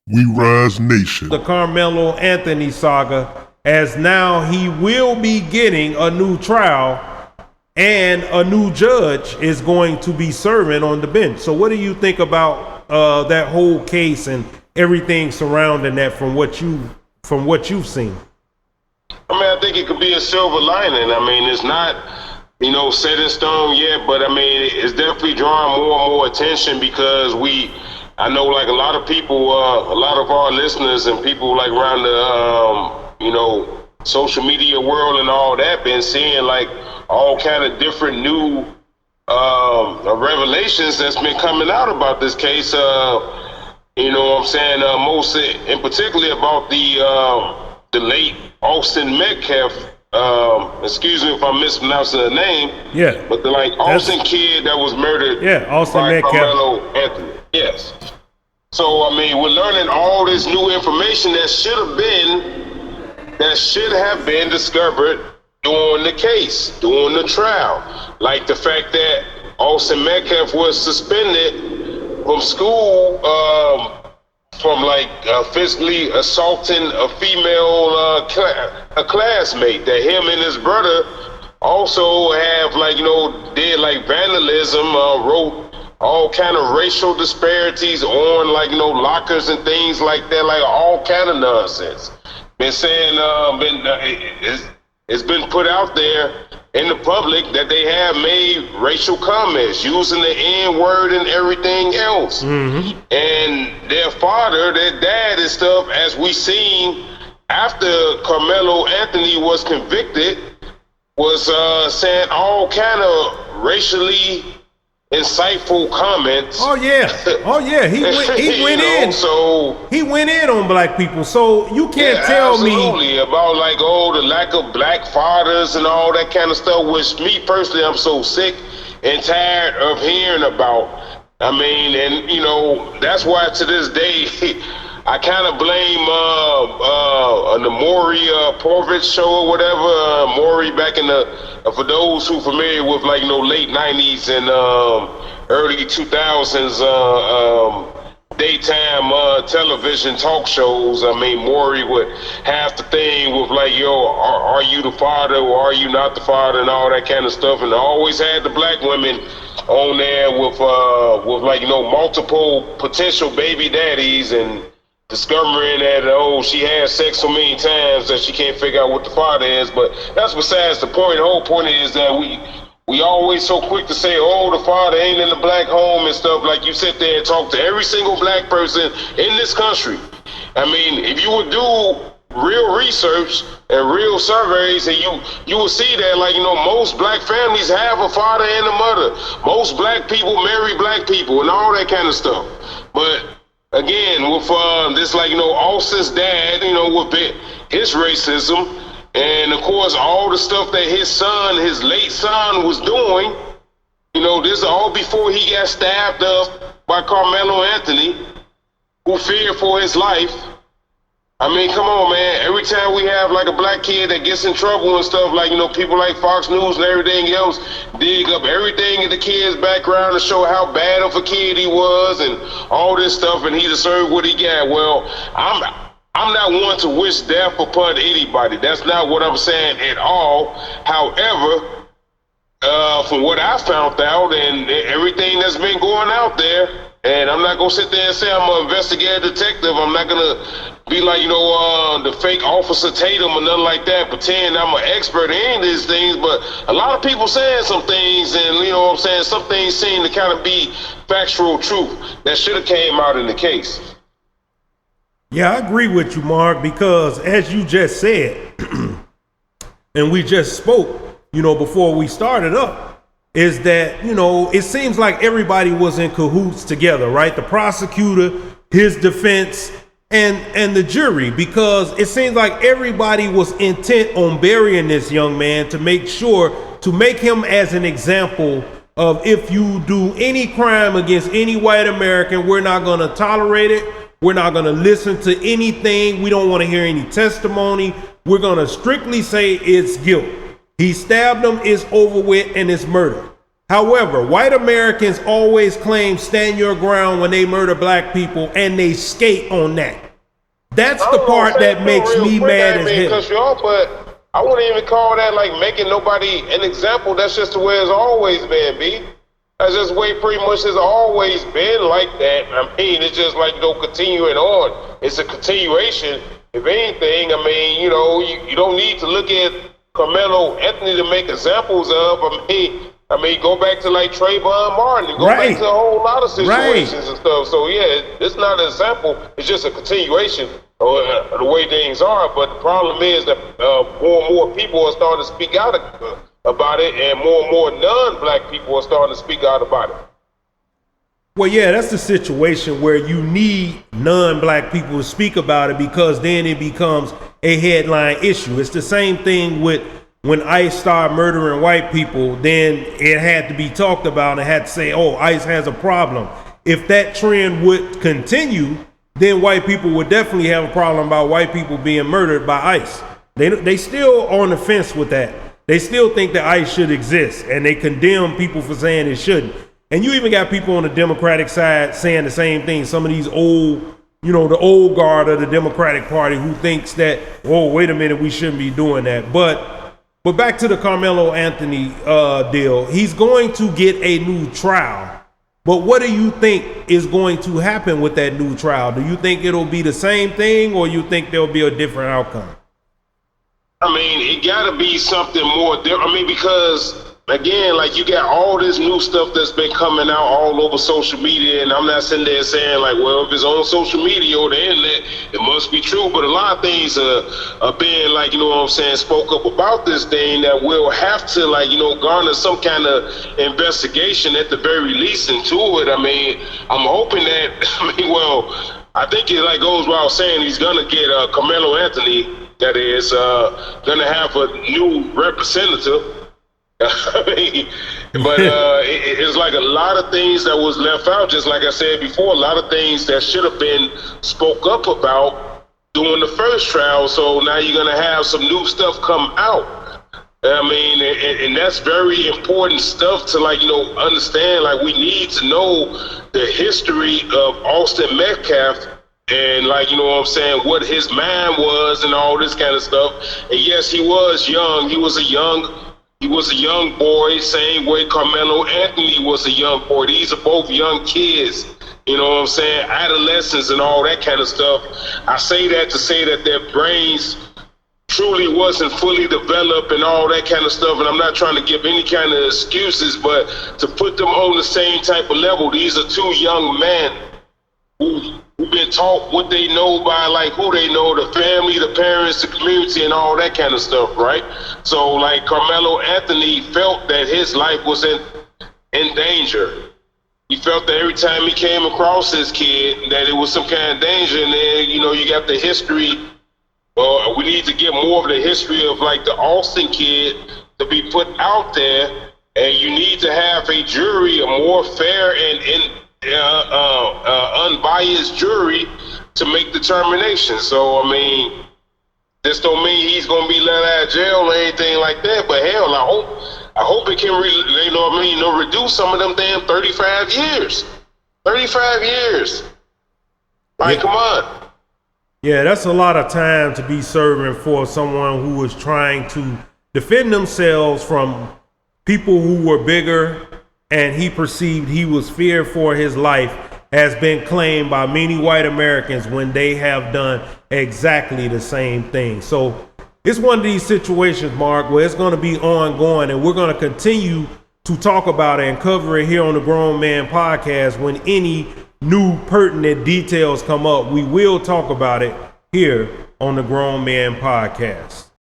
We Rise Nation. The Karmelo Anthony saga, as now he will be getting a new trial and a new judge is going to be serving on the bench. So what do you think about that whole case and everything surrounding that from what you've seen? I mean, I think it could be a silver lining. I mean, it's not, set in stone yet, but I mean, it's definitely drawing more and more attention because I know like a lot of people, a lot of our listeners and people like around the, social media world and all that been seeing like all kind of different new revelations that's been coming out about this case. Most in particularly about the late Austin Metcalf. Excuse me if I'm mispronouncing the name. Yeah. But the Austin kid that was murdered. Yeah, Austin by Metcalf. Karmelo Anthony. Yes. So I mean, we're learning all this new information that should have been discovered during the case, during the trial. Like the fact that Austin Metcalf was suspended from school from physically assaulting a female a classmate. That him and his brother also have did vandalism, wrote all kind of racial disparities on lockers and things like that, all kind of nonsense. Been saying, it's been put out there in the public that they have made racial comments using the N-word and everything else. Mm-hmm. And their father, their dad and stuff, as we seen after Karmelo Anthony was convicted, was saying all kind of racially insightful comments. Oh yeah. He went in. So he went in on black people. So you can't tell me about the lack of black fathers and all that kind of stuff. Which me personally, I'm so sick and tired of hearing about. I mean, and that's why to this day I kind of blame the Maury Povich show or whatever. Maury back in for those who familiar with late 90s and early 2000s daytime television talk shows. I mean, Maury would have the thing with are you the father or are you not the father and all that kind of stuff, and I always had the black women on there with multiple potential baby daddies and discovering that she had sex so many times that she can't figure out what the father is. But that's besides the point. The whole point is that we always so quick to say, the father ain't in the black home and stuff. Like you sit there and talk to every single black person in this country. I mean, if you would do real research and real surveys, and you will see that most black families have a father and a mother. Most black people marry black people and all that kind of stuff. But again, with this Austin's dad, with his racism, and of course all the stuff that his late son was doing, this is all before he got stabbed up by Karmelo Anthony, who feared for his life. I mean, come on, man. Every time we have a black kid that gets in trouble and stuff, people like Fox News and everything else dig up everything in the kid's background to show how bad of a kid he was and all this stuff, and he deserved what he got. Well, I'm not one to wish death upon anybody. That's not what I'm saying at all. However, from what I found out and everything that's been going out there, and I'm not gonna sit there and say I'm an investigative detective. I'm not gonna be the fake Officer Tatum or nothing like that, pretend I'm an expert in any of these things. But a lot of people saying some things, and some things seem to kind of be factual truth that should have came out in the case. Yeah, I agree with you, Mark, because as you just said, and we just spoke, before we started up, is that, it seems like everybody was in cahoots together, right? The prosecutor, his defense, and the jury, because it seems like everybody was intent on burying this young man to make him as an example of, if you do any crime against any white American, we're not going to tolerate it. We're not going to listen to anything. We don't want to hear any testimony. We're going to strictly say it's guilt. He stabbed him, it's over with, and it's murder. However, white Americans always claim stand your ground when they murder black people, and they skate on that. That's the part that makes me mad as hell. Cut you off, but I wouldn't even call that like making nobody an example. That's just the way it's always been, B. That's just the way pretty much has always been like that. I mean, it's just like, continuing on. It's a continuation. If anything, I mean, you don't need to look at Karmelo Anthony to make examples of. I mean, go back to like Trayvon Martin, go back to a whole lot of situations and stuff. So yeah, it's not an example. It's just a continuation of the way things are. But the problem is that more and more people are starting to speak out about it, and more non-black people are starting to speak out about it. Well, yeah, that's the situation where you need non-black people to speak about it, because then it becomes a headline issue. It's the same thing with when ICE started murdering white people, then it had to be talked about and had to say, oh, ICE has a problem. If that trend would continue, then white people would definitely have a problem about white people being murdered by ICE. They still on the fence with that. They still think that ICE should exist, and they condemn people for saying it shouldn't. And you even got people on the Democratic side saying the same thing. Some of these old, the old guard of the Democratic Party who thinks that, oh, wait a minute, we shouldn't be doing that. But back to the Karmelo Anthony deal. He's going to get a new trial. But what do you think is going to happen with that new trial? Do you think it'll be the same thing, or you think there'll be a different outcome? I mean, it gotta be something more different. I mean, because again, like, you got all this new stuff that's been coming out all over social media, and I'm not sitting there saying like, well, if it's on social media or the internet, it must be true. But a lot of things are being, like, spoke up about this thing that will have to, like, garner some kind of investigation at the very least into it. I mean, I'm hoping that, I think it like goes without saying he's gonna get Karmelo Anthony, that is gonna have a new representative. It's like a lot of things that was left out, just like I said before, a lot of things that should have been spoke up about during the first trial. So now you're going to have some new stuff come out. I mean, and that's very important stuff to, like, understand. Like, we need to know the history of Austin Metcalf, and, like, what his mind was and all this kind of stuff. And yes, he was young. He was a young boy, same way Karmelo Anthony was a young boy. These are both young kids, adolescents and all that kind of stuff. I say that to say that their brains truly wasn't fully developed and all that kind of stuff. And I'm not trying to give any kind of excuses, but to put them on the same type of level, these are two young men who've been taught what they know by, like, who they know, the family, the parents, the community, and all that kind of stuff, right? So, like, Karmelo Anthony felt that his life was in danger. He felt that every time he came across this kid, that it was some kind of danger. And then, you got the history. Well, we need to get more of the history of, like, the Austin kid to be put out there. And you need to have a jury, a more fair and unbiased jury to make determinations. So, I mean, this don't mean he's gonna be let out of jail or anything like that. But hell, I hope it can, reduce some of them damn 35 years. 35 years. Like, come on. Yeah, that's a lot of time to be serving for someone who is trying to defend themselves from people who were bigger, and he perceived he was feared for his life, has been claimed by many white Americans when they have done exactly the same thing. So it's one of these situations, Mark, where it's going to be ongoing, and we're going to continue to talk about it and cover it here on the Grown Man Podcast. When any new pertinent details come up, we will talk about it here on the Grown Man Podcast.